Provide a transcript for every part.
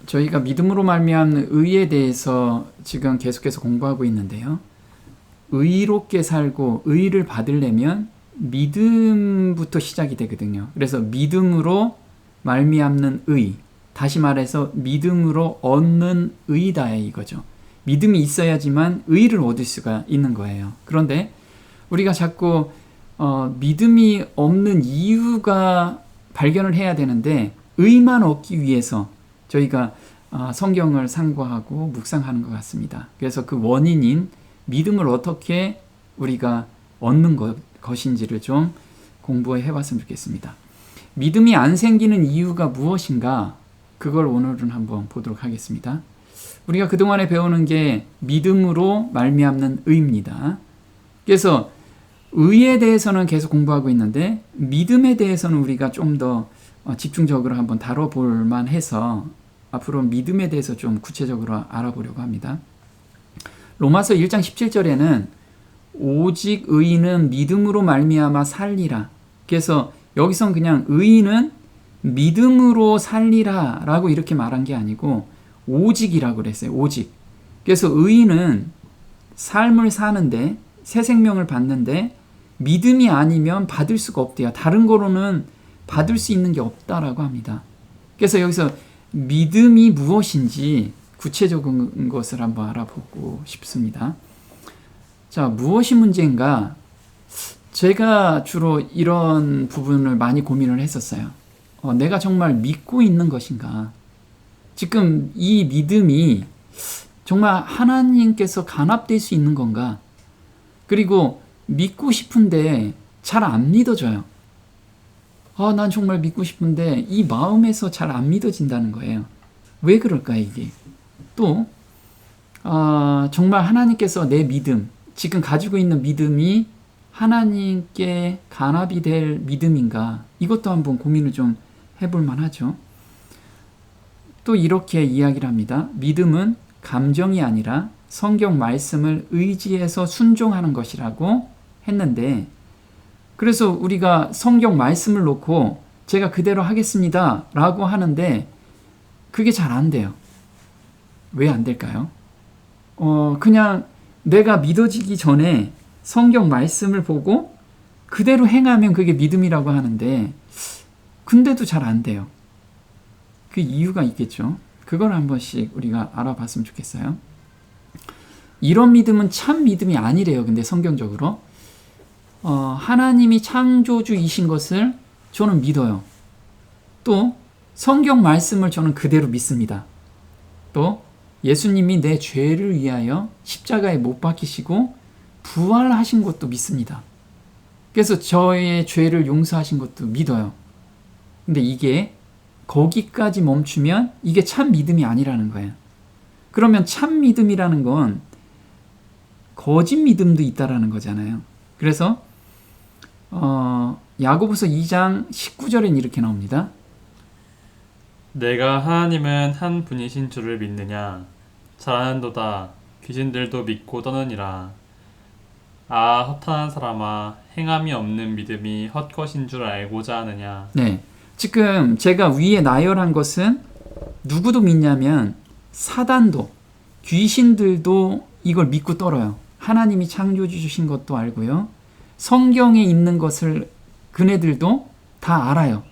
저희가 믿음으로 말미암는 의에 대해서 지금 계속해서 공부하고 있는데요. 의롭게 살고 의를 받으려면 믿음부터 시작이 되거든요. 그래서 믿음으로 말미암는 의, 다시 말해서 믿음으로 얻는 의다 이거죠. 믿음이 있어야지만 의를 얻을 수가 있는 거예요. 그런데 우리가 자꾸 믿음이 없는 이유가 발견을 해야 되는데 의만 얻기 위해서 저희가 성경을 상고하고 묵상하는 것 같습니다. 그래서 그 원인인 믿음을 어떻게 우리가 얻는 것인지를 좀 공부해 봤으면 좋겠습니다. 믿음이 안 생기는 이유가 무엇인가? 그걸 오늘은 한번 보도록 하겠습니다. 우리가 그동안에 배우는 게 믿음으로 말미암는 의입니다. 그래서 의에 대해서는 계속 공부하고 있는데 믿음에 대해서는 우리가 좀 더 집중적으로 한번 다뤄볼 만해서 앞으로 믿음에 대해서 좀 구체적으로 알아보려고 합니다. 로마서 1장 17절에는 오직 의인은 믿음으로 말미암아 살리라. 그래서 여기선 그냥 의인은 믿음으로 살리라 라고 이렇게 말한 게 아니고 오직이라고 그랬어요. 오직. 그래서 의인은 삶을 사는데 새 생명을 받는데 믿음이 아니면 받을 수가 없대요. 다른 거로는 받을 수 있는 게 없다라고 합니다. 그래서 여기서 믿음이 무엇인지 구체적인 것을 한번 알아보고 싶습니다. 자, 무엇이 문제인가? 제가 주로 이런 부분을 많이 고민을 했었어요. 내가 정말 믿고 있는 것인가? 지금 이 믿음이 정말 하나님께서 간합될 수 있는 건가? 그리고 믿고 싶은데 잘 안 믿어져요. 난 정말 믿고 싶은데 이 마음에서 잘 안 믿어진다는 거예요. 왜 그럴까 이게? 또 정말 하나님께서 내 믿음, 지금 가지고 있는 믿음이 하나님께 간합이 될 믿음인가? 이것도 한번 고민을 좀 해볼 만하죠. 또 이렇게 이야기를 합니다. 믿음은 감정이 아니라 성경 말씀을 의지해서 순종하는 것이라고 했는데, 그래서 우리가 성경 말씀을 놓고 제가 그대로 하겠습니다 라고 하는데 그게 잘 안 돼요. 왜 안 될까요? 그냥 내가 믿어지기 전에 성경 말씀을 보고 그대로 행하면 그게 믿음이라고 하는데 근데도 잘 안 돼요. 그 이유가 있겠죠. 그걸 한 번씩 우리가 알아봤으면 좋겠어요. 이런 믿음은 참 믿음이 아니래요. 근데 성경적으로 하나님이 창조주이신 것을 저는 믿어요. 또 성경 말씀을 저는 그대로 믿습니다. 또 예수님이 내 죄를 위하여 십자가에 못 박히시고 부활하신 것도 믿습니다. 그래서 저의 죄를 용서하신 것도 믿어요. 근데 이게 거기까지 멈추면 이게 참 믿음이 아니라는 거예요. 그러면 참 믿음이라는 건 거짓 믿음도 있다라는 거잖아요. 그래서 야고보서 2장 19절엔 이렇게 나옵니다. 내가 하나님은 한 분이신 줄을 믿느냐? 잘하는도다. 귀신들도 믿고 떠느니라. 허탄한 사람아, 행함이 없는 믿음이 헛것인 줄 알고자 하느냐? 네, 지금 제가 위에 나열한 것은 누구도 믿냐면 사단도, 귀신들도 이걸 믿고 떨어요. 하나님이 창조주 주신 것도 알고요. 성경에 있는 것을 그네들도 다 알아요.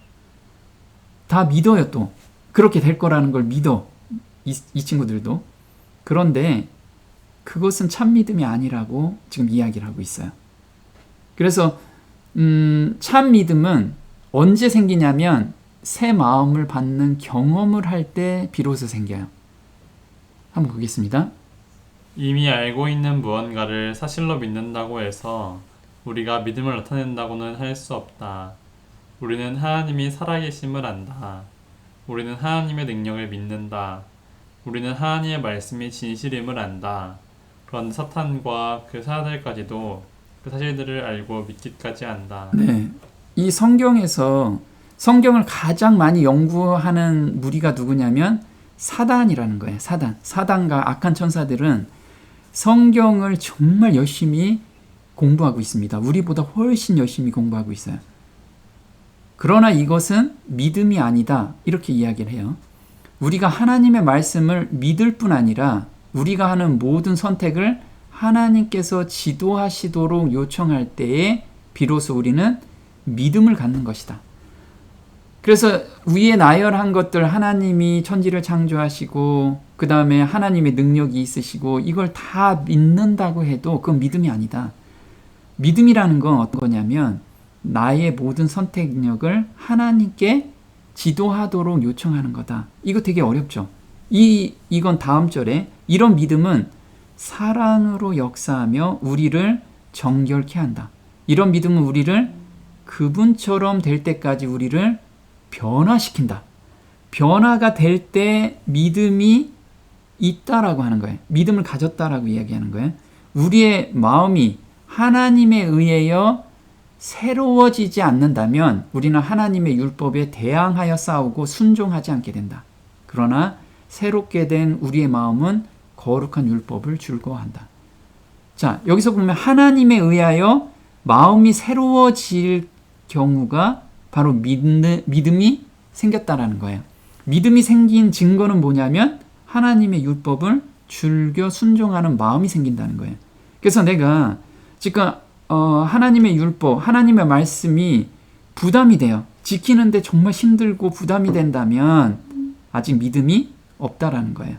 다 믿어요. 또 그렇게 될 거라는 걸 믿어. 이 친구들도. 그런데 그것은 참 믿음이 아니라고 지금 이야기를 하고 있어요. 그래서 참 믿음은 언제 생기냐면 새 마음을 받는 경험을 할 때 비로소 생겨요. 한번 보겠습니다. 이미 알고 있는 무언가를 사실로 믿는다고 해서 우리가 믿음을 나타낸다고는 할 수 없다. 우리는 하나님이 살아계심을 안다. 우리는 하나님의 능력을 믿는다. 우리는 하나님의 말씀이 진실임을 안다. 그런데 사탄과 그 사자들까지도 그 사실들을 알고 믿기까지 한다. 네, 이 성경에서 성경을 가장 많이 연구하는 무리가 누구냐면 사단이라는 거예요. 사단과 악한 천사들은 성경을 정말 열심히 공부하고 있습니다. 우리보다 훨씬 열심히 공부하고 있어요. 그러나 이것은 믿음이 아니다. 이렇게 이야기를 해요. 우리가 하나님의 말씀을 믿을 뿐 아니라 우리가 하는 모든 선택을 하나님께서 지도하시도록 요청할 때에 비로소 우리는 믿음을 갖는 것이다. 그래서 위에 나열한 것들 하나님이 천지를 창조하시고 그 다음에 하나님의 능력이 있으시고 이걸 다 믿는다고 해도 그건 믿음이 아니다. 믿음이라는 건 어떤 거냐면 나의 모든 선택력을 하나님께 지도하도록 요청하는 거다. 이거 되게 어렵죠. 이건 다음 절에 이런 믿음은 사랑으로 역사하며 우리를 정결케 한다. 이런 믿음은 우리를 그분처럼 될 때까지 우리를 변화시킨다. 변화가 될 때 믿음이 있다라고 하는 거예요. 믿음을 가졌다라고 이야기하는 거예요. 우리의 마음이 하나님에 의하여 새로워지지 않는다면 우리는 하나님의 율법에 대항하여 싸우고 순종하지 않게 된다. 그러나 새롭게 된 우리의 마음은 거룩한 율법을 즐거워한다. 자, 여기서 보면 하나님에 의하여 마음이 새로워질 경우가 바로 믿음이 생겼다라는 거예요. 믿음이 생긴 증거는 뭐냐면 하나님의 율법을 즐겨 순종하는 마음이 생긴다는 거예요. 그래서 내가 지금 하나님의 율법, 하나님의 말씀이 부담이 돼요. 지키는데 정말 힘들고 부담이 된다면 아직 믿음이 없다라는 거예요.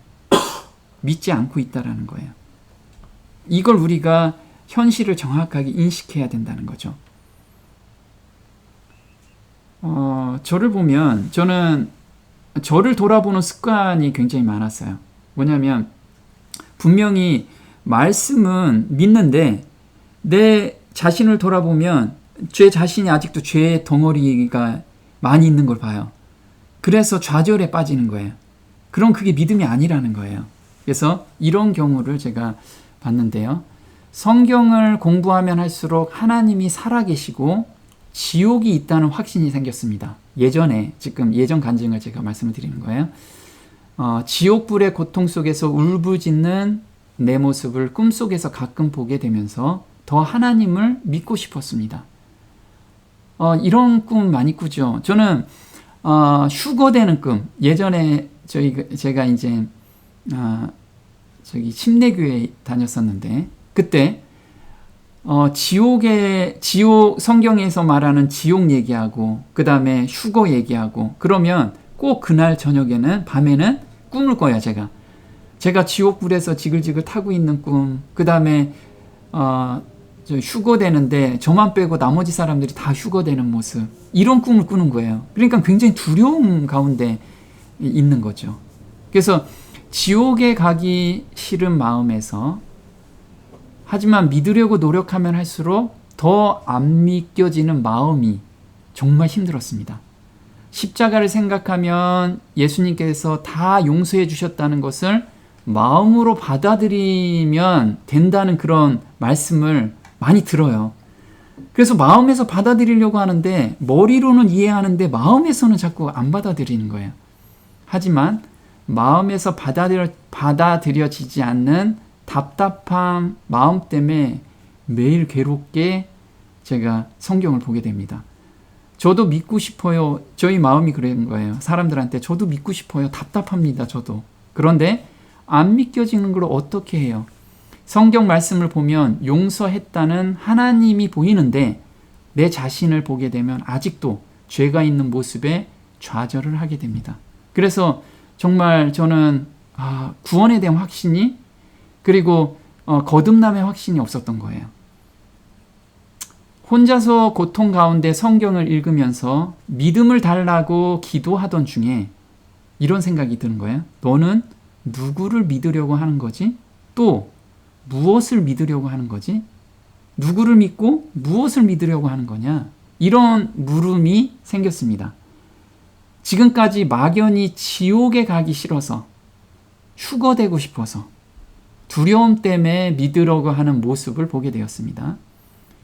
믿지 않고 있다라는 거예요. 이걸 우리가 현실을 정확하게 인식해야 된다는 거죠. 저를 보면 저는 저를 돌아보는 습관이 굉장히 많았어요. 뭐냐면 분명히 말씀은 믿는데 내 자신을 돌아보면 제 자신이 아직도 죄의 덩어리가 많이 있는 걸 봐요. 그래서 좌절에 빠지는 거예요. 그럼 그게 믿음이 아니라는 거예요. 그래서 이런 경우를 제가 봤는데요. 성경을 공부하면 할수록 하나님이 살아계시고 지옥이 있다는 확신이 생겼습니다. 예전 간증을 제가 말씀을 드리는 거예요. 지옥불의 고통 속에서 울부짖는 내 모습을 꿈속에서 가끔 보게 되면서 더 하나님을 믿고 싶었습니다. 이런 꿈 많이 꾸죠. 저는 휴거되는 꿈. 예전에 제가 이제 침례교회 다녔었는데 그때 지옥 성경에서 말하는 지옥 얘기하고 그 다음에 휴거 얘기하고 그러면 꼭 그날 저녁에는 밤에는 꿈을 꿔요. 제가 지옥불에서 지글지글 타고 있는 꿈, 그 다음에 휴거되는데 저만 빼고 나머지 사람들이 다 휴거되는 모습, 이런 꿈을 꾸는 거예요. 그러니까 굉장히 두려움 가운데 있는 거죠. 그래서 지옥에 가기 싫은 마음에서 하지만 믿으려고 노력하면 할수록 더 안 믿겨지는 마음이 정말 힘들었습니다. 십자가를 생각하면 예수님께서 다 용서해 주셨다는 것을 마음으로 받아들이면 된다는 그런 말씀을 많이 들어요. 그래서 마음에서 받아들이려고 하는데 머리로는 이해하는데 마음에서는 자꾸 안 받아들이는 거예요. 하지만 마음에서 받아들여지지 않는 답답한 마음 때문에 매일 괴롭게 제가 성경을 보게 됩니다. 저도 믿고 싶어요. 저희 마음이 그런 거예요. 사람들한테 저도 믿고 싶어요. 답답합니다. 저도. 그런데 안 믿겨지는 걸 어떻게 해요? 성경 말씀을 보면 용서했다는 하나님이 보이는데 내 자신을 보게 되면 아직도 죄가 있는 모습에 좌절을 하게 됩니다. 그래서 정말 저는 구원에 대한 확신이 그리고 거듭남의 확신이 없었던 거예요. 혼자서 고통 가운데 성경을 읽으면서 믿음을 달라고 기도하던 중에 이런 생각이 드는 거예요. 너는 누구를 믿으려고 하는 거지? 또 무엇을 믿으려고 하는 거지? 누구를 믿고 무엇을 믿으려고 하는 거냐? 이런 물음이 생겼습니다. 지금까지 막연히 지옥에 가기 싫어서 휴거되고 싶어서 두려움 때문에 믿으려고 하는 모습을 보게 되었습니다.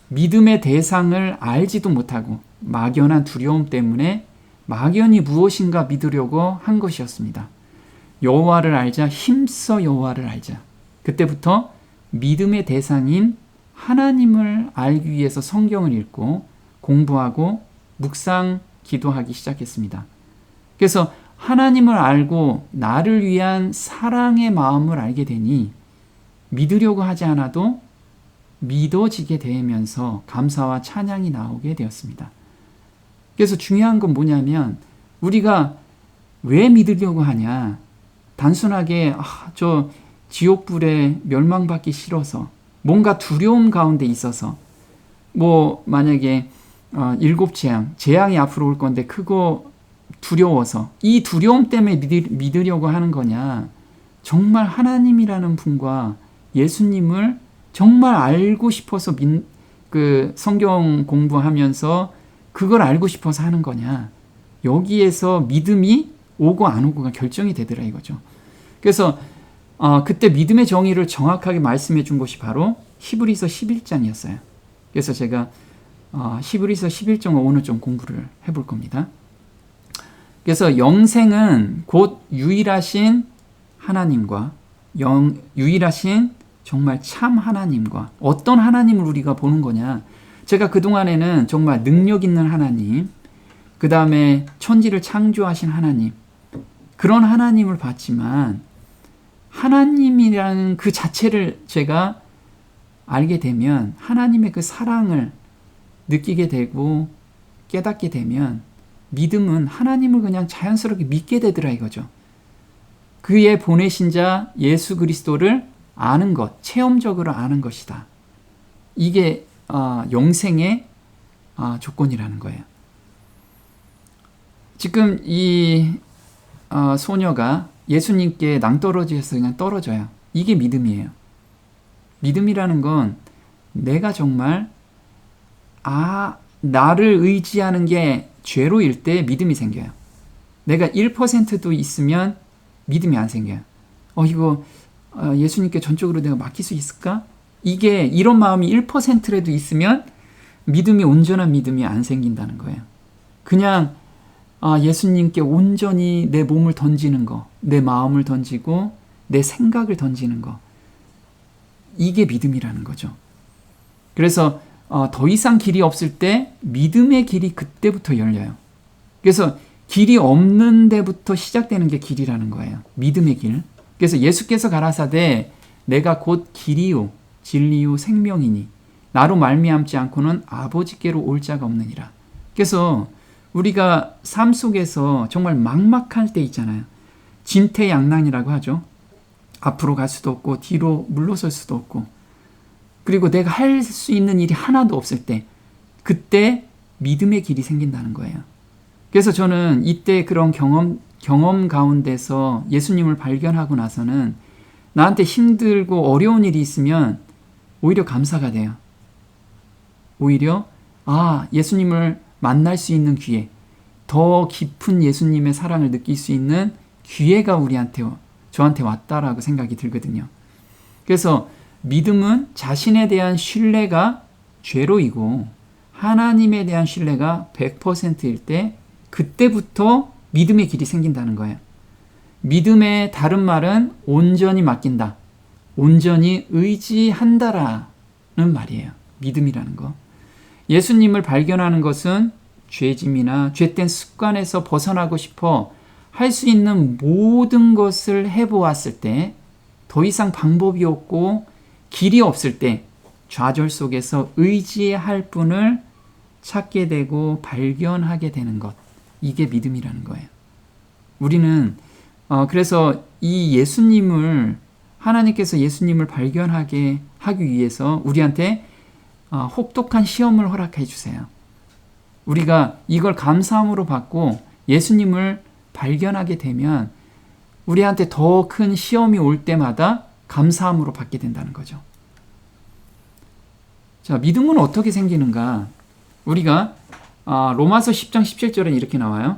믿음의 대상을 알지도 못하고 막연한 두려움 때문에 막연히 무엇인가 믿으려고 한 것이었습니다. 여호와를 알자, 힘써 여호와를 알자. 그때부터 믿음의 대상인 하나님을 알기 위해서 성경을 읽고 공부하고 묵상, 기도하기 시작했습니다. 그래서 하나님을 알고 나를 위한 사랑의 마음을 알게 되니 믿으려고 하지 않아도 믿어지게 되면서 감사와 찬양이 나오게 되었습니다. 그래서 중요한 건 뭐냐면 우리가 왜 믿으려고 하냐? 단순하게 저 지옥불에 멸망받기 싫어서 뭔가 두려움 가운데 있어서 뭐 만약에 7재앙, 재앙이 앞으로 올 건데 그거 두려워서 이 두려움 때문에 믿으려고 하는 거냐? 정말 하나님이라는 분과 예수님을 정말 알고 싶어서 그 성경 공부하면서 그걸 알고 싶어서 하는 거냐? 여기에서 믿음이 오고 안 오고가 결정이 되더라 이거죠. 그래서 그때 믿음의 정의를 정확하게 말씀해 준 것이 바로 히브리서 11장이었어요. 그래서 제가 히브리서 11장을 오늘 좀 공부를 해볼 겁니다. 그래서 영생은 곧 유일하신 하나님과 유일하신 정말 참 하나님과 어떤 하나님을 우리가 보는 거냐. 제가 그동안에는 정말 능력 있는 하나님, 그 다음에 천지를 창조하신 하나님, 그런 하나님을 봤지만 하나님이라는 그 자체를 제가 알게 되면 하나님의 그 사랑을 느끼게 되고 깨닫게 되면 믿음은 하나님을 그냥 자연스럽게 믿게 되더라 이거죠. 그의 보내신 자 예수 그리스도를 아는 것, 체험적으로 아는 것이다. 이게 영생의 조건이라는 거예요. 지금 이 소녀가 예수님께 낭떠러지에서 그냥 떨어져요. 이게 믿음이에요. 믿음이라는 건 내가 정말 나를 의지하는 게 죄로일 때 믿음이 생겨요. 내가 1%도 있으면 믿음이 안 생겨요. 이거 예수님께 전적으로 내가 맡길 수 있을까? 이게 이런 마음이 1%라도 있으면 믿음이 온전한 믿음이 안 생긴다는 거예요. 그냥 예수님께 온전히 내 몸을 던지는 거, 내 마음을 던지고 내 생각을 던지는 거, 이게 믿음이라는 거죠. 그래서 더 이상 길이 없을 때 믿음의 길이 그때부터 열려요. 그래서 길이 없는 데부터 시작되는 게 길이라는 거예요. 믿음의 길. 그래서 예수께서 가라사대 내가 곧 길이요 진리요 생명이니 나로 말미암지 않고는 아버지께로 올 자가 없느니라. 그래서 우리가 삶 속에서 정말 막막할 때 있잖아요. 진퇴양난이라고 하죠. 앞으로 갈 수도 없고 뒤로 물러설 수도 없고 그리고 내가 할 수 있는 일이 하나도 없을 때 그때 믿음의 길이 생긴다는 거예요. 그래서 저는 이때 그런 경험 가운데서 예수님을 발견하고 나서는 나한테 힘들고 어려운 일이 있으면 오히려 감사가 돼요. 오히려 예수님을 만날 수 있는 기회, 더 깊은 예수님의 사랑을 느낄 수 있는 기회가 저한테 왔다라고 생각이 들거든요. 그래서 믿음은 자신에 대한 신뢰가 죄로이고 하나님에 대한 신뢰가 100%일 때 그때부터 믿음의 길이 생긴다는 거예요. 믿음의 다른 말은 온전히 맡긴다, 온전히 의지한다라는 말이에요. 믿음이라는 거. 예수님을 발견하는 것은 죄짐이나 죄된 습관에서 벗어나고 싶어 할 수 있는 모든 것을 해보았을 때 더 이상 방법이 없고 길이 없을 때 좌절 속에서 의지할 분을 찾게 되고 발견하게 되는 것, 이게 믿음이라는 거예요. 우리는 그래서 이 하나님께서 예수님을 발견하게 하기 위해서 우리한테 혹독한 시험을 허락해 주세요. 우리가 이걸 감사함으로 받고 예수님을 발견하게 되면 우리한테 더 큰 시험이 올 때마다 감사함으로 받게 된다는 거죠. 자, 믿음은 어떻게 생기는가? 우리가 로마서 10장 17절에 이렇게 나와요.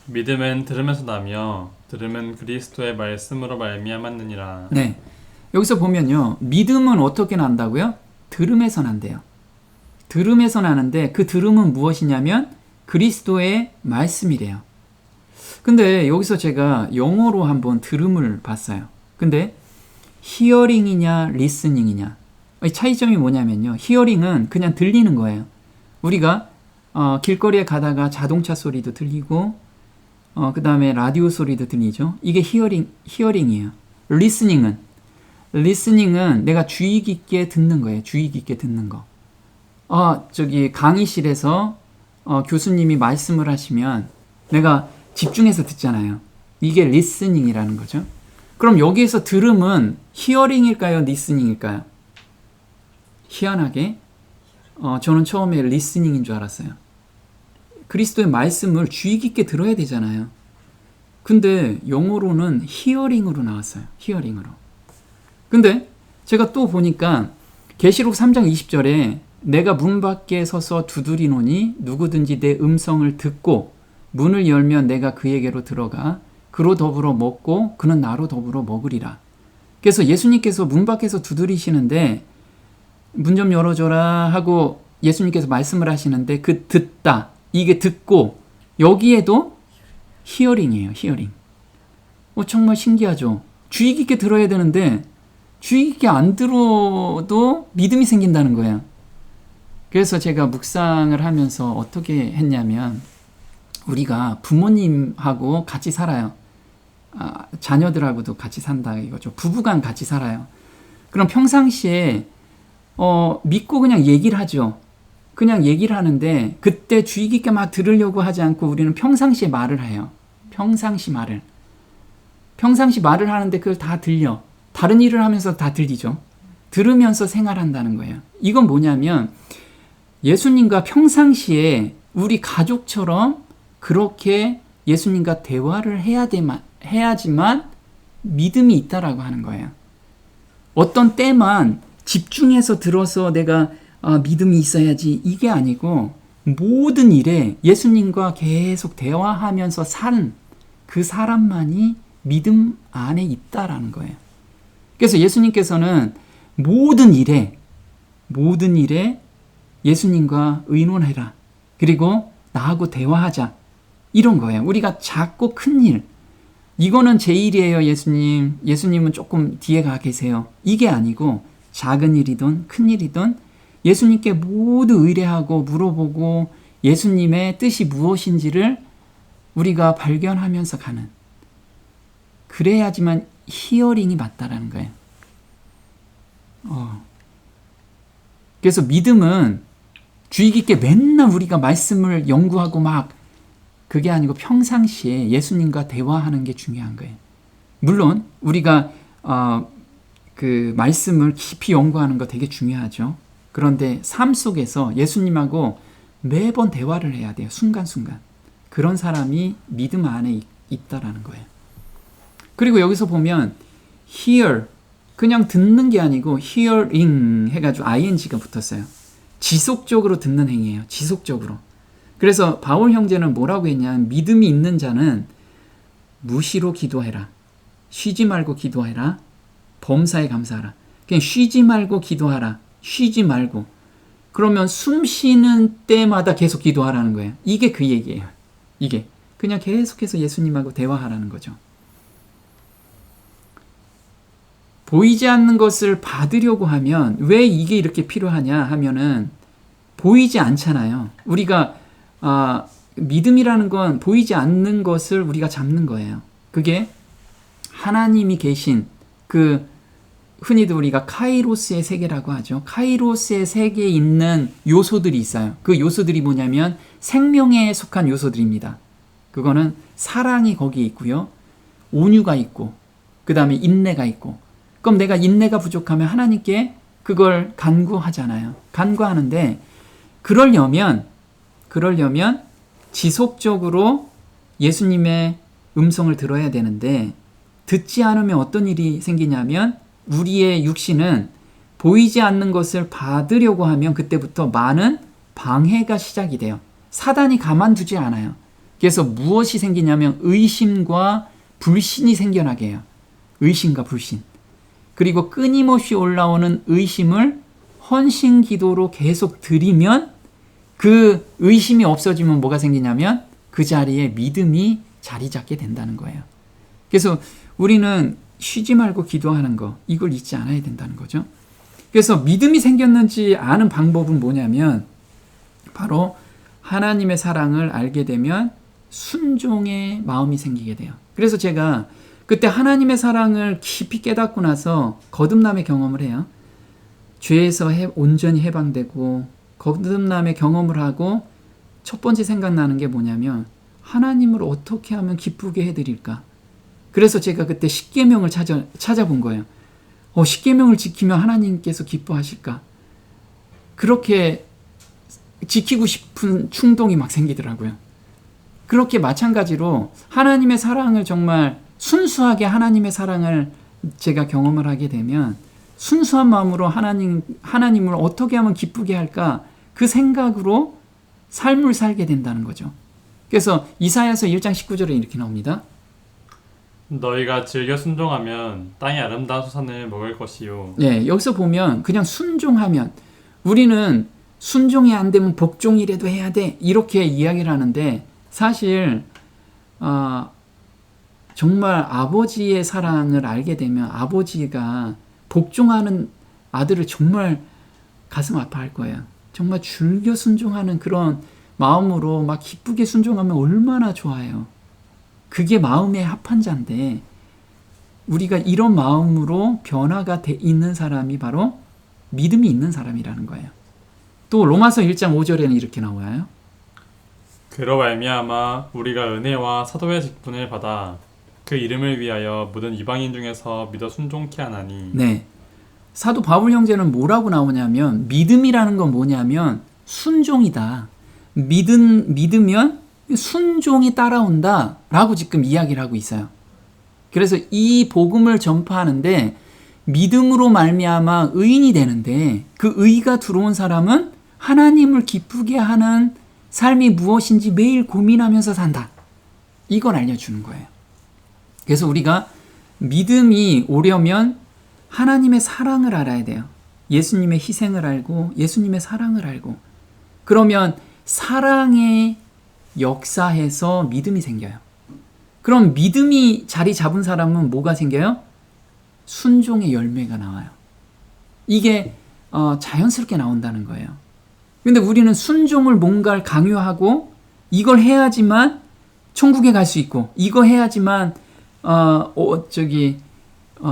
믿음은 들으면서 나며 들으면 그리스도의 말씀으로 말미암았느니라. 네, 여기서 보면요, 믿음은 어떻게 난다고요? 들음에서 난대요. 들음에서 나는데 그 들음은 무엇이냐면 그리스도의 말씀이래요. 근데 여기서 제가 영어로 한번 들음을 봤어요. 근데 히어링이냐 리스닝이냐, 이 차이점이 뭐냐면요, 히어링은 그냥 들리는 거예요. 우리가 길거리에 가다가 자동차 소리도 들리고 그 다음에 라디오 소리도 들리죠. 이게 히어링이에요. 리스닝은 내가 주의 깊게 듣는 거예요. 주의 깊게 듣는 거. 저기 강의실에서 교수님이 말씀을 하시면 내가 집중해서 듣잖아요. 이게 리스닝이라는 거죠. 그럼 여기에서 들음은 히어링일까요? 리스닝일까요? 희한하게 저는 처음에 리스닝인 줄 알았어요. 그리스도의 말씀을 주의 깊게 들어야 되잖아요. 근데 영어로는 히어링으로 나왔어요. 히어링으로. 근데 제가 또 보니까 계시록 3장 20절에 내가 문 밖에 서서 두드리노니 누구든지 내 음성을 듣고 문을 열면 내가 그에게로 들어가 그로 더불어 먹고 그는 나로 더불어 먹으리라. 그래서 예수님께서 문 밖에서 두드리시는데 문 좀 열어줘라 하고 예수님께서 말씀을 하시는데 그 듣다, 이게 듣고 여기에도 히어링이에요. 히어링. 정말 신기하죠. 주의 깊게 들어야 되는데 주의 깊게 안 들어도 믿음이 생긴다는 거예요. 그래서 제가 묵상을 하면서 어떻게 했냐면 우리가 부모님하고 같이 살아요. 자녀들하고도 같이 산다 이거죠. 부부간 같이 살아요. 그럼 평상시에 믿고 그냥 얘기를 하죠. 그냥 얘기를 하는데 그때 주의 깊게 막 들으려고 하지 않고 우리는 평상시에 말을 해요. 평상시 말을 하는데 그걸 다 들려. 다른 일을 하면서 다 들리죠. 들으면서 생활한다는 거예요. 이건 뭐냐면 예수님과 평상시에 우리 가족처럼 그렇게 예수님과 대화를 해야지만 믿음이 있다라고 하는 거예요. 어떤 때만 집중해서 들어서 내가 믿음이 있어야지 이게 아니고 모든 일에 예수님과 계속 대화하면서 산 그 사람만이 믿음 안에 있다라는 거예요. 그래서 예수님께서는 모든 일에 예수님과 의논해라. 그리고 나하고 대화하자. 이런 거예요. 우리가 작고 큰 일. 이거는 제 일이에요, 예수님. 예수님은 조금 뒤에 가 계세요. 이게 아니고 작은 일이든 큰 일이든 예수님께 모두 의뢰하고 물어보고 예수님의 뜻이 무엇인지를 우리가 발견하면서 가는. 그래야지만 히어링이 맞다라는 거예요. 그래서 믿음은 주의 깊게 맨날 우리가 말씀을 연구하고 막 그게 아니고 평상시에 예수님과 대화하는 게 중요한 거예요. 물론 우리가 그 말씀을 깊이 연구하는 거 되게 중요하죠. 그런데 삶 속에서 예수님하고 매번 대화를 해야 돼요. 순간순간. 그런 사람이 믿음 안에 있다라는 거예요. 그리고 여기서 보면 hear, 그냥 듣는 게 아니고 hearing 해가지고 ing가 붙었어요. 지속적으로 듣는 행위예요. 지속적으로. 그래서 바울 형제는 뭐라고 했냐면 믿음이 있는 자는 무시로 기도해라. 쉬지 말고 기도해라. 범사에 감사하라. 그냥 쉬지 말고 기도하라. 쉬지 말고. 그러면 숨 쉬는 때마다 계속 기도하라는 거예요. 이게 그 얘기예요. 이게. 그냥 계속해서 예수님하고 대화하라는 거죠. 보이지 않는 것을 받으려고 하면 왜 이게 이렇게 필요하냐 하면은 보이지 않잖아요. 우리가 믿음이라는 건 보이지 않는 것을 우리가 잡는 거예요. 그게 하나님이 계신 그 흔히도 우리가 카이로스의 세계라고 하죠. 카이로스의 세계에 있는 요소들이 있어요. 그 요소들이 뭐냐면 생명에 속한 요소들입니다. 그거는 사랑이 거기에 있고요. 온유가 있고 그 다음에 인내가 있고. 그럼 내가 인내가 부족하면 하나님께 그걸 간구하잖아요. 간구하는데 그러려면 지속적으로 예수님의 음성을 들어야 되는데 듣지 않으면 어떤 일이 생기냐면 우리의 육신은 보이지 않는 것을 받으려고 하면 그때부터 많은 방해가 시작이 돼요. 사단이 가만두지 않아요. 그래서 무엇이 생기냐면 의심과 불신이 생겨나게 해요. 의심과 불신. 그리고 끊임없이 올라오는 의심을 헌신 기도로 계속 드리면 그 의심이 없어지면 뭐가 생기냐면 그 자리에 믿음이 자리 잡게 된다는 거예요. 그래서 우리는 쉬지 말고 기도하는 거, 이걸 잊지 않아야 된다는 거죠. 그래서 믿음이 생겼는지 아는 방법은 뭐냐면 바로 하나님의 사랑을 알게 되면 순종의 마음이 생기게 돼요. 그래서 제가 그때 하나님의 사랑을 깊이 깨닫고 나서 거듭남의 경험을 해요. 죄에서 온전히 해방되고 거듭남의 경험을 하고 첫 번째 생각나는 게 뭐냐면 하나님을 어떻게 하면 기쁘게 해드릴까? 그래서 제가 그때 십계명을 찾아본 거예요. 십계명을 지키면 하나님께서 기뻐하실까? 그렇게 지키고 싶은 충동이 막 생기더라고요. 그렇게 마찬가지로 하나님의 사랑을 정말 순수하게 하나님의 사랑을 제가 경험을 하게 되면 순수한 마음으로 하나님을 어떻게 하면 기쁘게 할까? 그 생각으로 삶을 살게 된다는 거죠. 그래서 이사야서 1장 19절에 이렇게 나옵니다. 너희가 즐겨 순종하면 땅의 아름다운 수산을 먹을 것이요. 네, 여기서 보면 그냥 순종하면 우리는 순종이 안 되면 복종이라도 해야 돼 이렇게 이야기를 하는데 사실 정말 아버지의 사랑을 알게 되면 아버지가 복종하는 아들을 정말 가슴 아파할 거예요. 정말 즐겨 순종하는 그런 마음으로 막 기쁘게 순종하면 얼마나 좋아요. 그게 마음의 합한자인데 우리가 이런 마음으로 변화가 돼 있는 사람이 바로 믿음이 있는 사람이라는 거예요. 또 로마서 1장 5절에는 이렇게 나와요. 그로 말미암아 우리가 은혜와 사도의 직분을 받아 그 이름을 위하여 모든 이방인 중에서 믿어 순종케 하나니. 네. 사도 바울 형제는 뭐라고 나오냐면 믿음이라는 건 뭐냐면 순종이다. 믿으면 순종이 따라온다 라고 지금 이야기를 하고 있어요. 그래서 이 복음을 전파하는데 믿음으로 말미암아 의인이 되는데 그 의가 들어온 사람은 하나님을 기쁘게 하는 삶이 무엇인지 매일 고민하면서 산다. 이걸 알려주는 거예요. 그래서 우리가 믿음이 오려면 하나님의 사랑을 알아야 돼요. 예수님의 희생을 알고 예수님의 사랑을 알고 그러면 사랑의 역사에서 믿음이 생겨요. 그럼 믿음이 자리 잡은 사람은 뭐가 생겨요? 순종의 열매가 나와요. 이게 자연스럽게 나온다는 거예요. 근데 우리는 순종을 뭔가를 강요하고 이걸 해야지만 천국에 갈 수 있고 이거 해야지만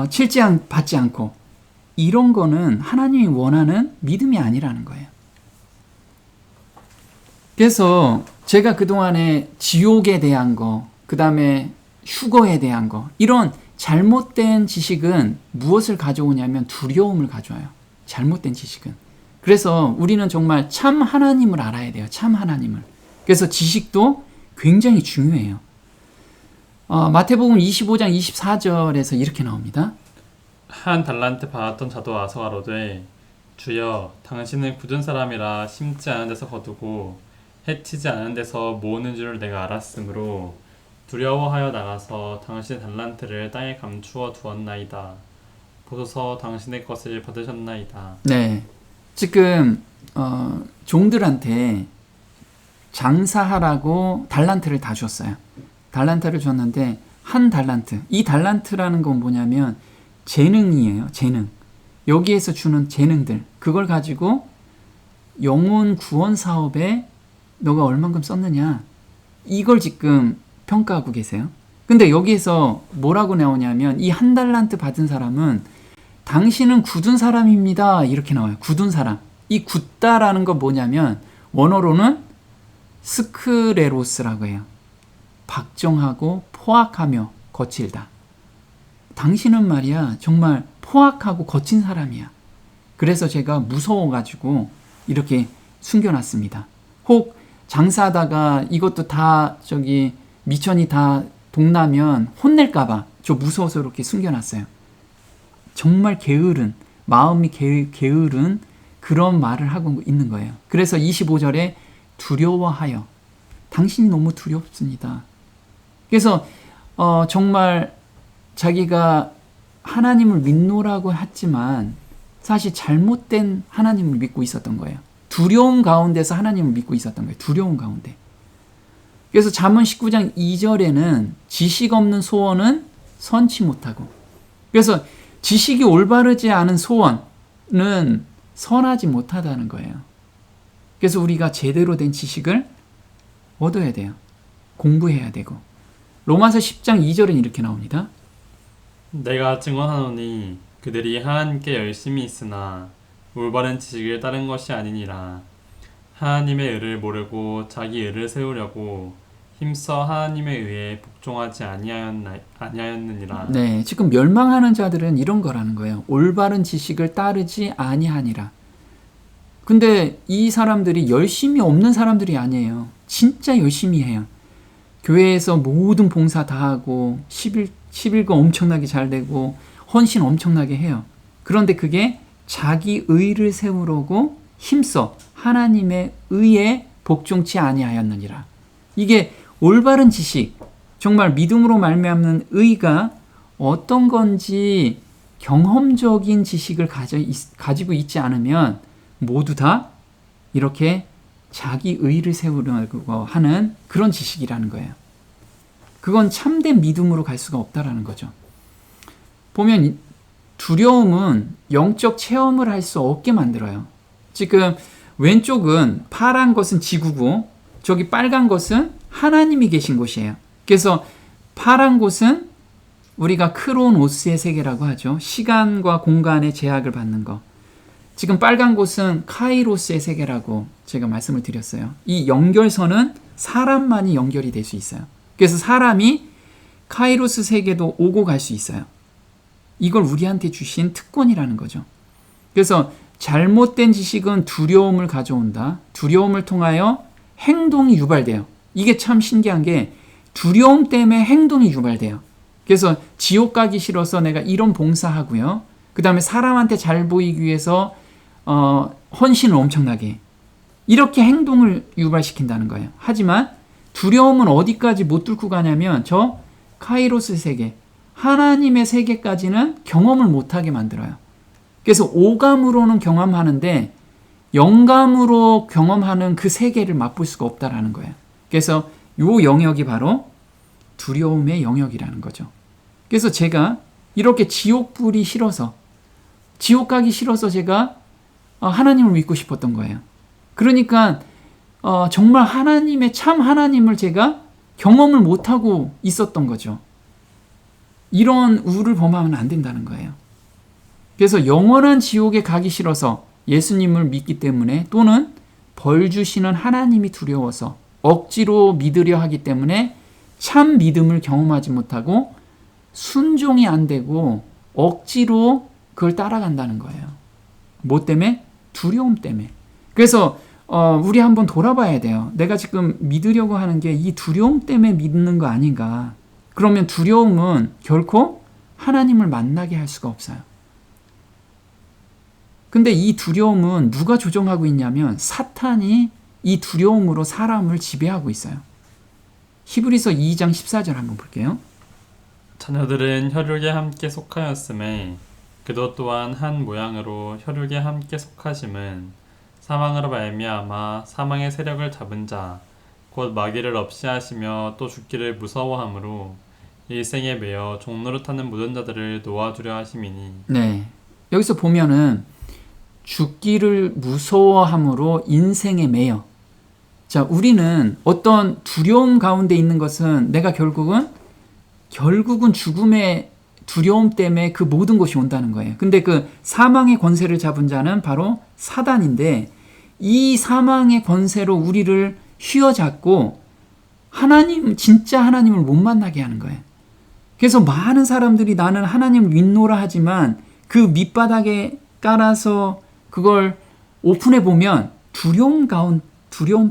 칠지양 받지 않고 이런 거는 하나님이 원하는 믿음이 아니라는 거예요. 그래서 제가 그동안에 지옥에 대한 거, 그 다음에 휴거에 대한 거 이런 잘못된 지식은 무엇을 가져오냐면 두려움을 가져와요. 잘못된 지식은. 그래서 우리는 정말 참 하나님을 알아야 돼요. 참 하나님을. 그래서 지식도 굉장히 중요해요. 마태복음 25장 24절에서 이렇게 나옵니다. 한 달란트 받았던 자도 와서 가로되 주여 당신은 굳은 사람이라 심지 않은 데서 거두고 해치지 않은 데서 모으는 줄 내가 알았으므로 두려워하여 나가서 당신의 달란트를 땅에 감추어 두었나이다. 보소서 당신의 것을 받으셨나이다. 네, 지금 종들한테 장사하라고 달란트를 다 줬어요. 달란트를 줬는데 한 달란트, 이 달란트라는 건 뭐냐면 재능이에요. 재능. 여기에서 주는 재능들, 그걸 가지고 영혼 구원 사업에 너가 얼만큼 썼느냐, 이걸 지금 평가하고 계세요. 근데 여기에서 뭐라고 나오냐면 이 한 달란트 받은 사람은 당신은 굳은 사람입니다 이렇게 나와요. 굳은 사람. 이 굳다라는 건 뭐냐면 원어로는 스크레로스라고 해요. 박정하고 포악하며 거칠다. 당신은 말이야 정말 포악하고 거친 사람이야. 그래서 제가 무서워가지고 이렇게 숨겨놨습니다. 혹 장사하다가 이것도 다 미천이 다 동나면 혼낼까봐 저 무서워서 이렇게 숨겨놨어요. 정말 게으른, 마음이 게으른 그런 말을 하고 있는 거예요. 그래서 25절에 두려워하여, 당신이 너무 두렵습니다. 그래서 정말 자기가 하나님을 믿노라고 했지만 사실 잘못된 하나님을 믿고 있었던 거예요. 두려움 가운데서 하나님을 믿고 있었던 거예요. 두려움 가운데. 그래서 잠언 19장 2절에는 지식 없는 소원은 선치 못하고, 그래서 지식이 올바르지 않은 소원은 선하지 못하다는 거예요. 그래서 우리가 제대로 된 지식을 얻어야 돼요. 공부해야 되고. 로마서 10장 2절은 이렇게 나옵니다. 내가 증언하노니 그들이 하나님께 열심히 있으나 올바른 지식을 따른 것이 아니니라. 하나님의 의를 모르고 자기 의를 세우려고 힘써 하나님의 의에 복종하지 아니하였느니라. 네, 지금 멸망하는 자들은 이런 거라는 거예요. 올바른 지식을 따르지 아니하니라. 근데 이 사람들이 열심히 없는 사람들이 아니에요. 진짜 열심히 해요. 교회에서 모든 봉사 다 하고 11거 엄청나게 잘 되고 헌신 엄청나게 해요. 그런데 그게 자기 의를 세우려고 힘써 하나님의 의에 복종치 아니하였느니라. 이게 올바른 지식, 정말 믿음으로 말미암는 의가 어떤 건지 경험적인 지식을 가지고 있지 않으면 모두 다 이렇게 자기 의를 세우려고 하는 그런 지식이라는 거예요. 그건 참된 믿음으로 갈 수가 없다라는 거죠. 보면 두려움은 영적 체험을 할 수 없게 만들어요. 지금 왼쪽은 파란 것은 지구고 저기 빨간 것은 하나님이 계신 곳이에요. 그래서 파란 곳은 우리가 크로노스의 세계라고 하죠. 시간과 공간의 제약을 받는 거. 지금 빨간 곳은 카이로스의 세계라고 제가 말씀을 드렸어요. 이 연결선은 사람만이 연결이 될 수 있어요. 그래서 사람이 카이로스 세계도 오고 갈 수 있어요. 이걸 우리한테 주신 특권이라는 거죠. 그래서 잘못된 지식은 두려움을 가져온다. 두려움을 통하여 행동이 유발돼요. 이게 참 신기한 게 두려움 때문에 행동이 유발돼요. 그래서 지옥 가기 싫어서 내가 이런 봉사하고요. 그 다음에 사람한테 잘 보이기 위해서 헌신을 엄청나게 해. 이렇게 행동을 유발시킨다는 거예요. 하지만 두려움은 어디까지 못 뚫고 가냐면 저 카이로스 세계, 하나님의 세계까지는 경험을 못하게 만들어요. 그래서 오감으로는 경험하는데 영감으로 경험하는 그 세계를 맛볼 수가 없다라는 거예요. 그래서 요 영역이 바로 두려움의 영역이라는 거죠. 그래서 제가 이렇게 지옥불이 싫어서, 지옥 가기 싫어서 제가 하나님을 믿고 싶었던 거예요. 그러니까 정말 하나님의 참 하나님을 제가 경험을 못하고 있었던 거죠. 이런 우를 범하면 안 된다는 거예요. 그래서 영원한 지옥에 가기 싫어서 예수님을 믿기 때문에 또는 벌 주시는 하나님이 두려워서 억지로 믿으려 하기 때문에 참 믿음을 경험하지 못하고 순종이 안 되고 억지로 그걸 따라간다는 거예요. 뭐 때문에? 두려움 때문에. 그래서 우리 한번 돌아봐야 돼요. 내가 지금 믿으려고 하는 게 이 두려움 때문에 믿는 거 아닌가. 그러면 두려움은 결코 하나님을 만나게 할 수가 없어요. 근데 이 두려움은 누가 조종하고 있냐면 사탄이 이 두려움으로 사람을 지배하고 있어요. 히브리서 2장 14절 한번 볼게요. 자녀들은 혈육에 함께 속하였음에 그도 또한 한 모양으로 혈육에 함께 속하심은 사망으로 말미암아 사망의 세력을 잡은 자 곧 마귀를 없이 하시며 또 죽기를 무서워함으로 일생에 매여 종노릇하는 모든 자들을 놓아주려 하심이니. 네, 여기서 보면은 죽기를 무서워함으로 인생에 매여. 자, 우리는 어떤 두려움 가운데 있는 것은 내가 결국은 죽음의 두려움 때문에 그 모든 것이 온다는 거예요. 근데 그 사망의 권세를 잡은 자는 바로 사단인데 이 사망의 권세로 우리를 휘어잡고 진짜 하나님을 못 만나게 하는 거예요. 그래서 많은 사람들이 나는 하나님을 믿노라 하지만 그 밑바닥에 깔아서 그걸 오픈해 보면 두려움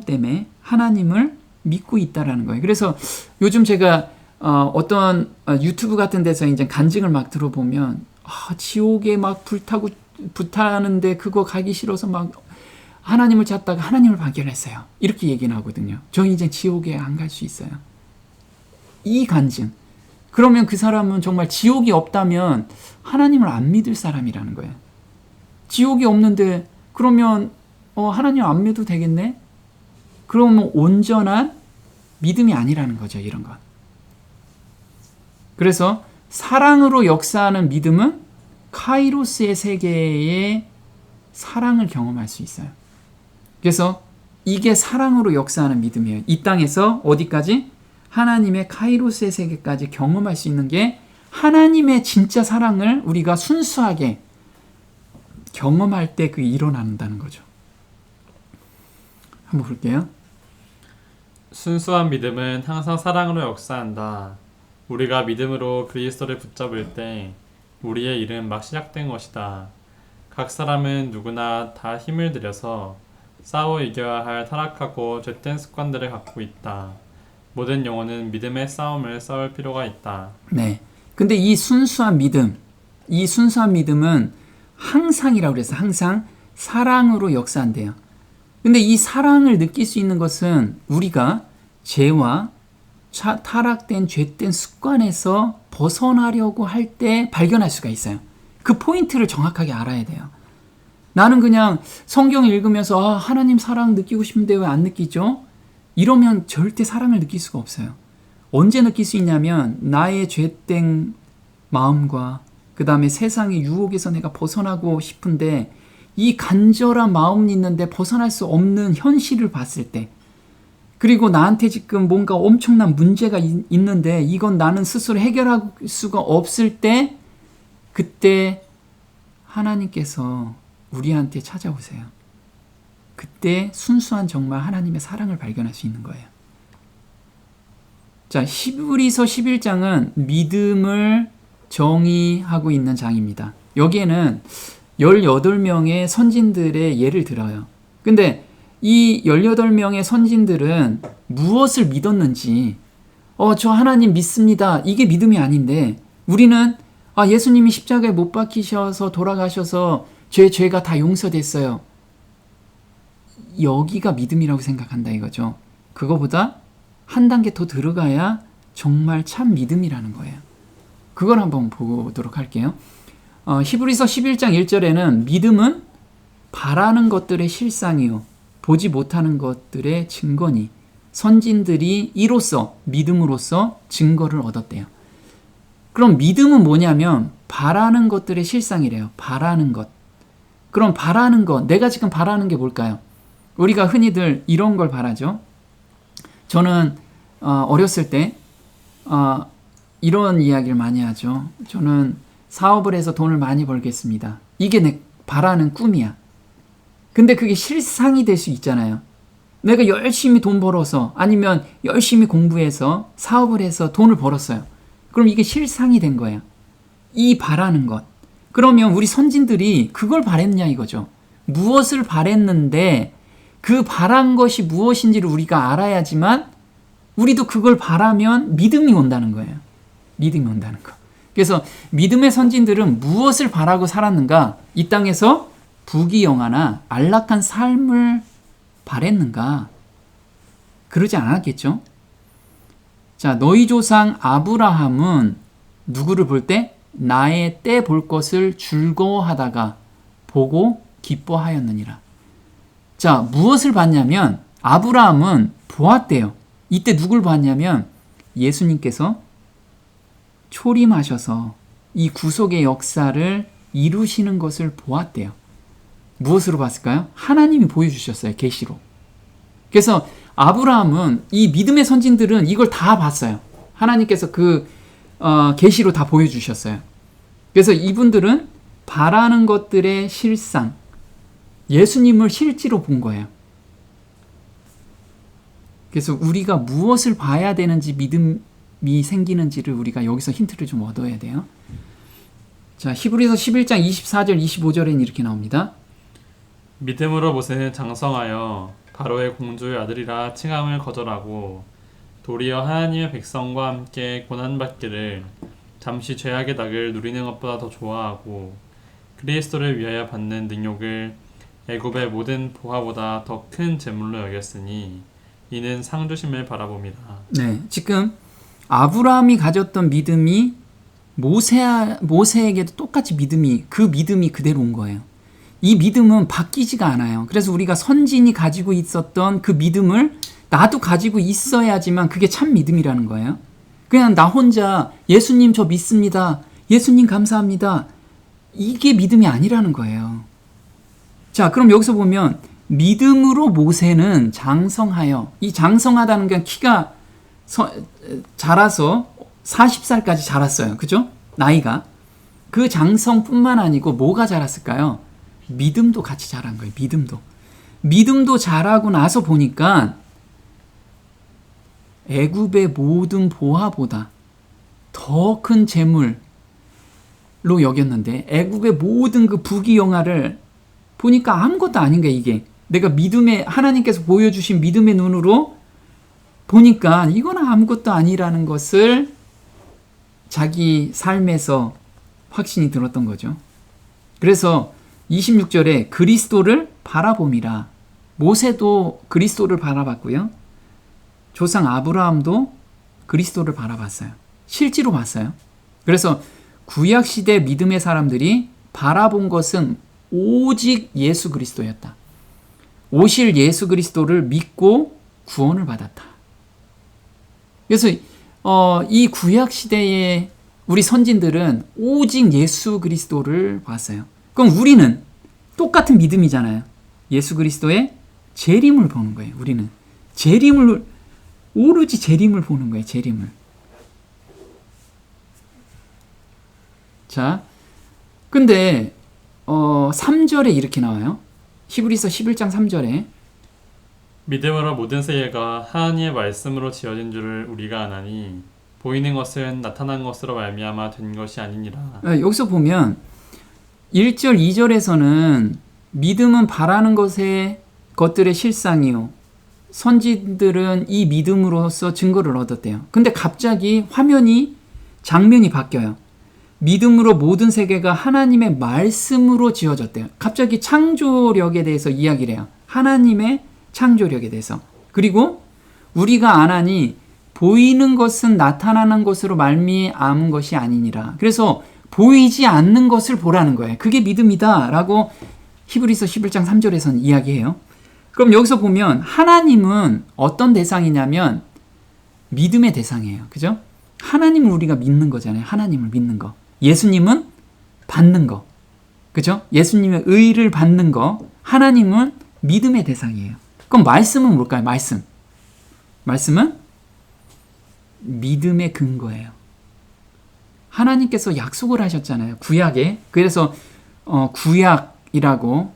때문에 하나님을 믿고 있다라는 거예요. 그래서 요즘 제가 어떤 유튜브 같은 데서 이제 간증을 막 들어보면 지옥에 막 불타는데 그거 가기 싫어서 막 하나님을 찾다가 하나님을 발견했어요. 이렇게 얘기는 하거든요. 저 이제 지옥에 안 갈 수 있어요. 이 간증. 그러면 그 사람은 정말 지옥이 없다면 하나님을 안 믿을 사람이라는 거예요. 지옥이 없는데 그러면 하나님 안 믿어도 되겠네? 그러면 온전한 믿음이 아니라는 거죠. 이런 건. 그래서 사랑으로 역사하는 믿음은 카이로스의 세계의 사랑을 경험할 수 있어요. 그래서 이게 사랑으로 역사하는 믿음이에요. 이 땅에서 어디까지? 하나님의 카이로스의 세계까지 경험할 수 있는 게 하나님의 진짜 사랑을 우리가 순수하게 경험할 때 그게 일어난다는 거죠. 한번 볼게요. 순수한 믿음은 항상 사랑으로 역사한다. 우리가 믿음으로 그리스도를 붙잡을 때 우리의 일은 막 시작된 것이다. 각 사람은 누구나 다 힘을 들여서 싸워 이겨야 할 타락하고 죄된 습관들을 갖고 있다. 모든 영혼은 믿음의 싸움을 싸울 필요가 있다. 네. 근데 이 순수한 믿음은 항상이라고 그래서 항상 사랑으로 역사한대요. 근데 이 사랑을 느낄 수 있는 것은 우리가 죄와 타락된 죄된 습관에서 벗어나려고 할 때 발견할 수가 있어요. 그 포인트를 정확하게 알아야 돼요. 나는 그냥 성경 읽으면서 하나님 사랑 느끼고 싶은데 왜 안 느끼죠? 이러면 절대 사랑을 느낄 수가 없어요. 언제 느낄 수 있냐면 나의 죄된 마음과 그 다음에 세상의 유혹에서 내가 벗어나고 싶은데 이 간절한 마음이 있는데 벗어날 수 없는 현실을 봤을 때, 그리고 나한테 지금 뭔가 엄청난 문제가 있는데 이건 나는 스스로 해결할 수가 없을 때, 그때 하나님께서 우리한테 찾아오세요. 그때 순수한 정말 하나님의 사랑을 발견할 수 있는 거예요. 자, 히브리서 11장은 믿음을 정의하고 있는 장입니다. 여기에는 18명의 선진들의 예를 들어요. 근데 이 18명의 선진들은 무엇을 믿었는지, 저 하나님 믿습니다, 이게 믿음이 아닌데, 우리는 예수님이 십자가에 못 박히셔서 돌아가셔서 죄가 다 용서됐어요, 여기가 믿음이라고 생각한다 이거죠. 그거보다 한 단계 더 들어가야 정말 참 믿음이라는 거예요. 그걸 한번 보도록 할게요. 히브리서 11장 1절에는 믿음은 바라는 것들의 실상이요 보지 못하는 것들의 증거니 선진들이 이로써 믿음으로써 증거를 얻었대요. 그럼 믿음은 뭐냐면 바라는 것들의 실상이래요. 바라는 것. 그럼 바라는 것, 내가 지금 바라는 게 뭘까요? 우리가 흔히들 이런 걸 바라죠. 저는 어렸을 때 이런 이야기를 많이 하죠. 저는 사업을 해서 돈을 많이 벌겠습니다. 이게 내 바라는 꿈이야. 근데 그게 실상이 될 수 있잖아요. 내가 열심히 돈 벌어서 아니면 열심히 공부해서 사업을 해서 돈을 벌었어요. 그럼 이게 실상이 된 거예요. 이 바라는 것. 그러면 우리 선진들이 그걸 바랬냐 이거죠. 무엇을 바랬는데 그 바란 것이 무엇인지를 우리가 알아야지만 우리도 그걸 바라면 믿음이 온다는 거예요. 믿음이 온다는 거. 그래서 믿음의 선진들은 무엇을 바라고 살았는가? 이 땅에서 부귀영화나 안락한 삶을 바랬는가? 그러지 않았겠죠? 자, 너희 조상 아브라함은 누구를 볼 때? 나의 때 볼 것을 즐거워하다가 보고 기뻐하였느니라. 자, 무엇을 봤냐면 아브라함은 보았대요. 이때 누굴 봤냐면 예수님께서 초림하셔서 이 구속의 역사를 이루시는 것을 보았대요. 무엇으로 봤을까요? 하나님이 보여주셨어요. 계시로. 그래서 아브라함은, 이 믿음의 선진들은 이걸 다 봤어요. 하나님께서 그 계시로 다 보여주셨어요. 그래서 이분들은 바라는 것들의 실상, 예수님을 실제로 본 거예요. 그래서 우리가 무엇을 봐야 되는지 믿음이 생기는지를 우리가 여기서 힌트를 좀 얻어야 돼요. 자, 히브리서 11장 24절 25절에는 이렇게 나옵니다. 믿음으로 모세는 장성하여 바로의 공주의 아들이라 칭함을 거절하고 도리어 하나님의 백성과 함께 고난받기를 잠시 죄악의 낙을 누리는 것보다 더 좋아하고 그리스도를 위하여 받는 능욕을 애굽의 모든 보화보다 더 큰 재물로 여겼으니 이는 상 주심을 바라봅니다. 네, 지금 아브라함이 가졌던 믿음이 모세에게도 똑같이 그 믿음이 그대로 온 거예요. 이 믿음은 바뀌지가 않아요. 그래서 우리가 선진이 가지고 있었던 그 믿음을 나도 가지고 있어야지만 그게 참 믿음이라는 거예요. 그냥 나 혼자 예수님 저 믿습니다, 예수님 감사합니다, 이게 믿음이 아니라는 거예요. 자, 그럼 여기서 보면 믿음으로 모세는 장성하여, 이 장성하다는 게 키가 자라서 40살까지 자랐어요. 그죠? 나이가. 그 장성뿐만 아니고 뭐가 자랐을까요? 믿음도 같이 자란 거예요. 믿음도 자라고 나서 보니까 애굽의 모든 보화보다 더 큰 재물로 여겼는데 애굽의 모든 그 부귀영화를 보니까 아무것도 아닌 거야. 이게 내가 믿음의 하나님께서 보여주신 믿음의 눈으로 보니까 이건 아무것도 아니라는 것을 자기 삶에서 확신이 들었던 거죠. 그래서 26절에 그리스도를 바라봄이라. 모세도 그리스도를 바라봤고요. 조상 아브라함도 그리스도를 바라봤어요. 실제로 봤어요. 그래서 구약시대 믿음의 사람들이 바라본 것은 오직 예수 그리스도였다. 오실 예수 그리스도를 믿고 구원을 받았다. 그래서 이 구약시대의 우리 선진들은 오직 예수 그리스도를 봤어요. 그럼 우리는 똑같은 믿음이잖아요. 예수 그리스도의 재림을 보는 거예요. 우리는 오로지 재림을 보는 거예요. 재림을. 자, 근데 3절에 이렇게 나와요. 히브리서 11장 3절에 믿음으로 모든 세계가 하나님의 말씀으로 지어진 줄을 우리가 아나니 보이는 것은 나타난 것으로 말미암아 된 것이 아니니라. 여기서 보면 1절 2절에서는 믿음은 바라는 것들의 실상이요. 선지들은 이 믿음으로써 증거를 얻었대요. 근데 갑자기 장면이 바뀌어요. 믿음으로 모든 세계가 하나님의 말씀으로 지어졌대요. 갑자기 창조력에 대해서 이야기를 해요. 하나님의 창조력에 대해서. 그리고 우리가 아나니 보이는 것은 나타나는 것으로 말미암은 것이 아니니라. 그래서 보이지 않는 것을 보라는 거예요. 그게 믿음이다 라고 히브리서 11장 3절에서는 이야기해요. 그럼 여기서 보면 하나님은 어떤 대상이냐면 믿음의 대상이에요. 그죠? 하나님을 우리가 믿는 거잖아요. 하나님을 믿는 거. 예수님은 받는 거. 그죠? 예수님의 의를 받는 거. 하나님은 믿음의 대상이에요. 그럼 말씀은 뭘까요? 말씀은 믿음의 근거예요. 하나님께서 약속을 하셨잖아요. 구약에. 그래서 구약이라고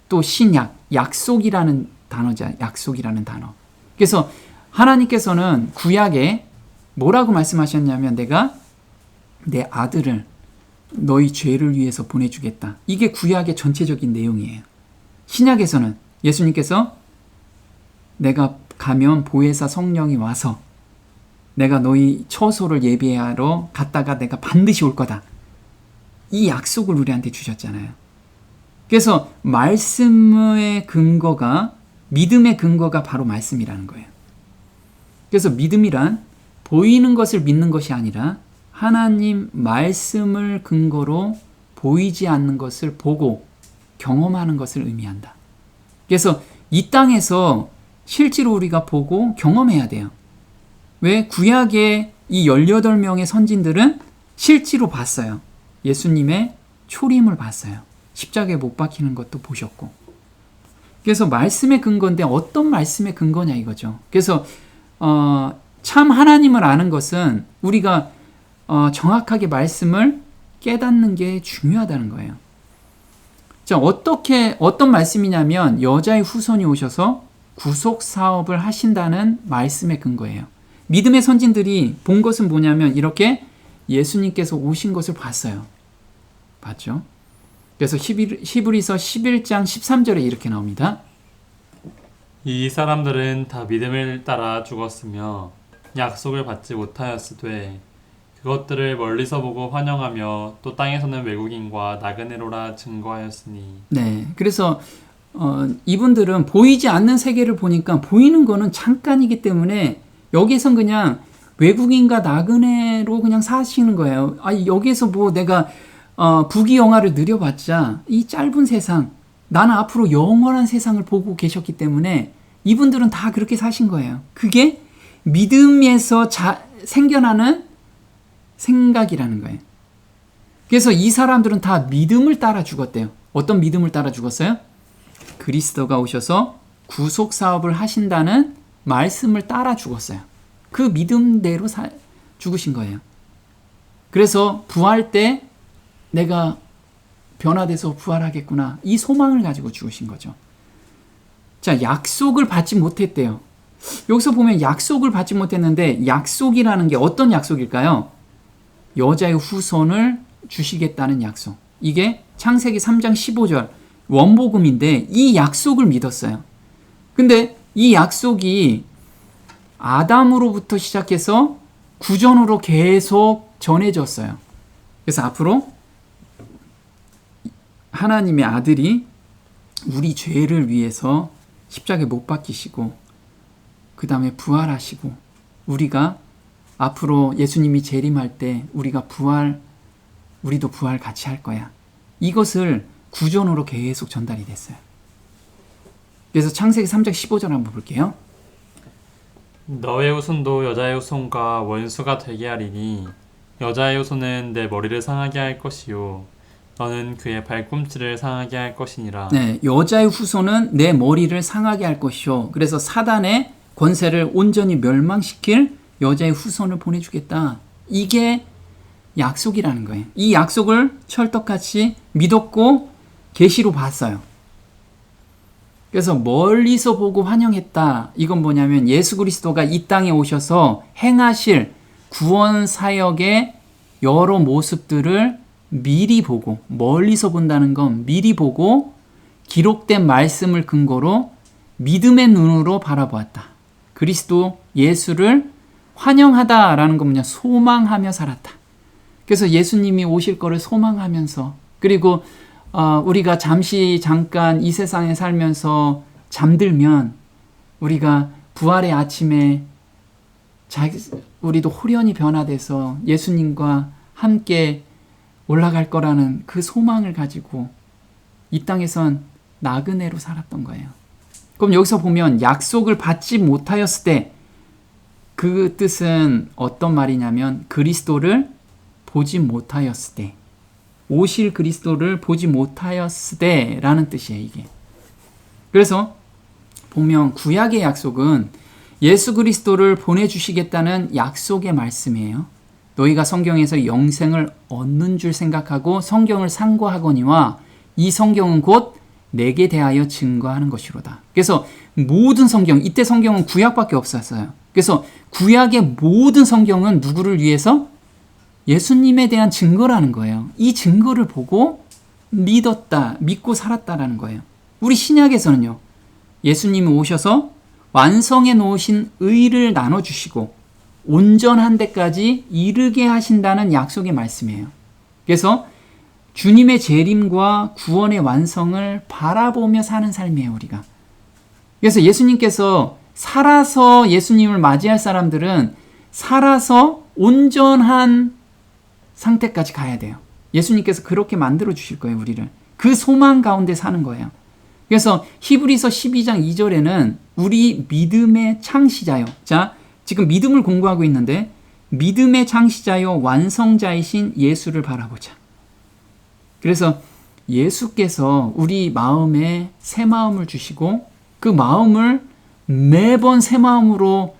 또 신약, 약속이라는 단어죠. 약속이라는 단어. 그래서 하나님께서는 구약에 뭐라고 말씀하셨냐면 내가 내 아들을 너희 죄를 위해서 보내주겠다. 이게 구약의 전체적인 내용이에요. 신약에서는 예수님께서 내가 가면 보혜사 성령이 와서 내가 너희 처소를 예비하러 갔다가 내가 반드시 올 거다. 이 약속을 우리한테 주셨잖아요. 그래서 말씀의 근거가 믿음의 근거가 바로 말씀이라는 거예요. 그래서 믿음이란 보이는 것을 믿는 것이 아니라 하나님 말씀을 근거로 보이지 않는 것을 보고 경험하는 것을 의미한다. 그래서 이 땅에서 실제로 우리가 보고 경험해야 돼요. 왜? 구약의 이 18명의 선진들은 실제로 봤어요. 예수님의 초림을 봤어요. 십자가에 못 박히는 것도 보셨고. 그래서 말씀의 근거인데 어떤 말씀의 근거냐 이거죠. 그래서 참 하나님을 아는 것은 우리가 정확하게 말씀을 깨닫는 게 중요하다는 거예요. 자, 어떤 말씀이냐면 여자의 후손이 오셔서 구속 사업을 하신다는 말씀의 근거예요. 믿음의 선진들이 본 것은 뭐냐면 이렇게 예수님께서 오신 것을 봤어요. 봤죠? 그래서 히브리서 11장 13절에 이렇게 나옵니다. 이 사람들은 다 믿음을 따라 죽었으며 약속을 받지 못하였으되 그것들을 멀리서 보고 환영하며 또 땅에서는 외국인과 나그네로라 증거하였으니. 네, 그래서 이분들은 보이지 않는 세계를 보니까 보이는 거는 잠깐이기 때문에 여기선 그냥 외국인과 나그네로 그냥 사시는 거예요. 여기에서 뭐 내가 부귀영화를 누려봤자 이 짧은 세상, 나는 앞으로 영원한 세상을 보고 계셨기 때문에 이분들은 다 그렇게 사신 거예요. 그게 믿음에서 생겨나는 생각이라는 거예요. 그래서 이 사람들은 다 믿음을 따라 죽었대요. 어떤 믿음을 따라 죽었어요? 그리스도가 오셔서 구속 사업을 하신다는 말씀을 따라 죽었어요. 그 믿음대로 죽으신 거예요. 그래서 부활 때 내가 변화돼서 부활하겠구나. 이 소망을 가지고 죽으신 거죠. 자, 약속을 받지 못했대요. 여기서 보면 약속을 받지 못했는데 약속이라는 게 어떤 약속일까요? 여자의 후손을 주시겠다는 약속. 이게 창세기 3장 15절 원복음인데 이 약속을 믿었어요. 근데 이 약속이 아담으로부터 시작해서 구전으로 계속 전해졌어요. 그래서 앞으로 하나님의 아들이 우리 죄를 위해서 십자가에 못 박히시고 그 다음에 부활하시고 우리가 앞으로 예수님이 재림할 때 우리도 부활 같이 할 거야. 이것을 구전으로 계속 전달이 됐어요. 그래서 창세기 3장 15절 한번 볼게요. 너의 후손도 여자의 후손과 원수가 되게 하리니 여자의 후손은 내 머리를 상하게 할 것이요 너는 그의 발꿈치를 상하게 할 것이니라. 네, 여자의 후손은 내 머리를 상하게 할 것이요. 그래서 사단의 권세를 온전히 멸망시킬 여자의 후손을 보내주겠다. 이게 약속이라는 거예요. 이 약속을 철떡같이 믿었고 계시로 봤어요. 그래서 멀리서 보고 환영했다. 이건 뭐냐면 예수 그리스도가 이 땅에 오셔서 행하실 구원 사역의 여러 모습들을 미리 보고, 멀리서 본다는 건 미리 보고 기록된 말씀을 근거로 믿음의 눈으로 바라보았다. 그리스도 예수를 환영하다라는 건 뭐냐? 소망하며 살았다. 그래서 예수님이 오실 거를 소망하면서, 그리고 우리가 잠깐 이 세상에 살면서 잠들면 우리가 부활의 아침에 우리도 호련히 변화돼서 예수님과 함께 올라갈 거라는 그 소망을 가지고 이 땅에선 나그네로 살았던 거예요. 그럼 여기서 보면 약속을 받지 못하였을 때 그 뜻은 어떤 말이냐면 그리스도를 보지 못하였을 때, 오실 그리스도를 보지 못하였을 때라는 뜻이에요, 이게. 그래서 보면 구약의 약속은 예수 그리스도를 보내주시겠다는 약속의 말씀이에요. 너희가 성경에서 영생을 얻는 줄 생각하고 성경을 상고하거니와 이 성경은 곧 내게 대하여 증거하는 것이로다. 그래서 모든 성경, 이때 성경은 구약밖에 없었어요. 그래서 구약의 모든 성경은 누구를 위해서? 예수님에 대한 증거라는 거예요. 이 증거를 보고 믿고 살았다라는 거예요. 우리 신약에서는요, 예수님이 오셔서 완성해 놓으신 의를 나눠주시고 온전한 데까지 이르게 하신다는 약속의 말씀이에요. 그래서 주님의 재림과 구원의 완성을 바라보며 사는 삶이에요, 우리가. 그래서 예수님께서 살아서 예수님을 맞이할 사람들은 살아서 온전한 상태까지 가야 돼요. 예수님께서 그렇게 만들어 주실 거예요, 우리를. 그 소망 가운데 사는 거예요. 그래서 히브리서 12장 2절에는 우리 믿음의 창시자요. 자, 지금 믿음을 공부하고 있는데 믿음의 창시자요 완성자이신 예수를 바라보자. 그래서 예수께서 우리 마음에 새 마음을 주시고 그 마음을 매번 새 마음으로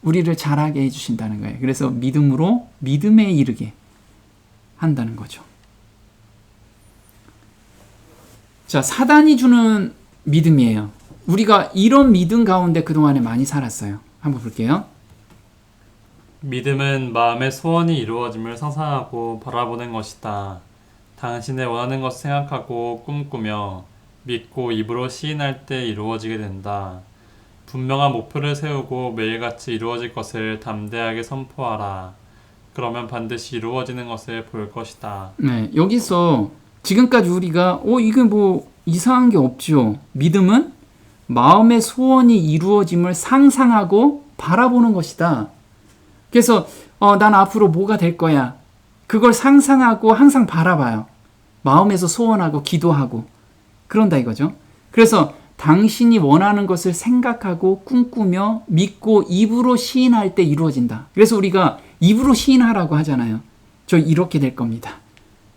우리를 자라게 해주신다는 거예요. 그래서 믿음으로 믿음에 이르게 한다는 거죠. 자, 사단이 주는 믿음이에요. 우리가 이런 믿음 가운데 그동안에 많이 살았어요. 한번 볼게요. 믿음은 마음의 소원이 이루어짐을 상상하고 바라보는 것이다. 당신의 원하는 것을 생각하고 꿈꾸며 믿고 입으로 시인할 때 이루어지게 된다. 분명한 목표를 세우고 매일같이 이루어질 것을 담대하게 선포하라. 그러면 반드시 이루어지는 것을 볼 것이다. 네, 여기서 지금까지 우리가 이게 뭐 이상한 게 없죠. 믿음은 마음의 소원이 이루어짐을 상상하고 바라보는 것이다. 그래서 난 앞으로 뭐가 될 거야. 그걸 상상하고 항상 바라봐요. 마음에서 소원하고 기도하고 그런다 이거죠. 그래서 당신이 원하는 것을 생각하고 꿈꾸며 믿고 입으로 시인할 때 이루어진다. 그래서 우리가 입으로 시인하라고 하잖아요. 저 이렇게 될 겁니다.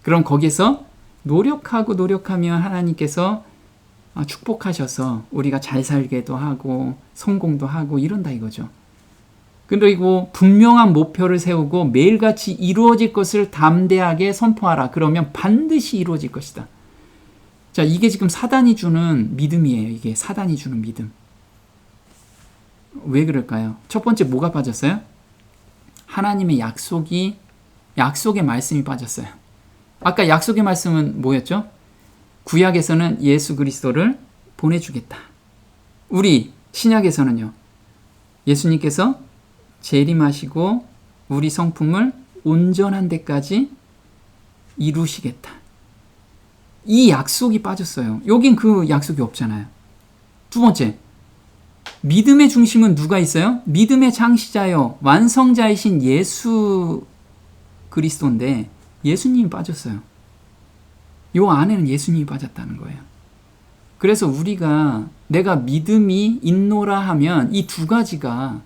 그럼 거기서 노력하면 하나님께서 축복하셔서 우리가 잘 살게도 하고 성공도 하고 이런다 이거죠. 그리고 분명한 목표를 세우고 매일같이 이루어질 것을 담대하게 선포하라. 그러면 반드시 이루어질 것이다. 자, 이게 지금 사단이 주는 믿음이에요. 이게 사단이 주는 믿음. 왜 그럴까요? 첫 번째 뭐가 빠졌어요? 하나님의 약속의 말씀이 빠졌어요. 아까 약속의 말씀은 뭐였죠? 구약에서는 예수 그리스도를 보내주겠다. 우리 신약에서는요. 예수님께서 재림하시고 우리 성품을 온전한 데까지 이루시겠다. 이 약속이 빠졌어요. 여긴 그 약속이 없잖아요. 두 번째, 믿음의 중심은 누가 있어요? 믿음의 창시자요 완성자이신 예수 그리스도인데 예수님이 빠졌어요. 요 안에는 예수님이 빠졌다는 거예요. 그래서 우리가 내가 믿음이 있노라 하면 이 두 가지가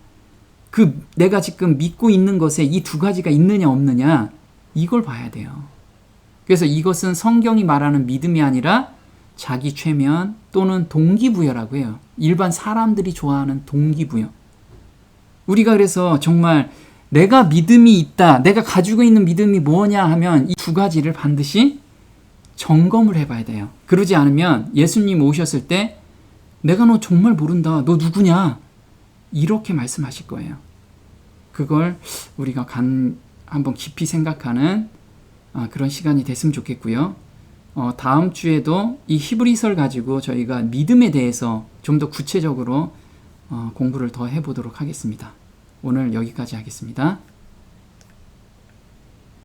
내가 지금 믿고 있는 것에 이 두 가지가 있느냐 없느냐 이걸 봐야 돼요. 그래서 이것은 성경이 말하는 믿음이 아니라 자기 최면 또는 동기부여라고 해요. 일반 사람들이 좋아하는 동기부여. 우리가 그래서 정말 내가 믿음이 있다, 내가 가지고 있는 믿음이 뭐냐 하면 이 두 가지를 반드시 점검을 해봐야 돼요. 그러지 않으면 예수님 오셨을 때 내가 너 정말 모른다, 너 누구냐 이렇게 말씀하실 거예요. 그걸 우리가 한번 깊이 생각하는 그런 시간이 됐으면 좋겠고요. 다음 주에도 이 히브리서를 가지고 저희가 믿음에 대해서 좀 더 구체적으로 공부를 더 해보도록 하겠습니다. 오늘 여기까지 하겠습니다.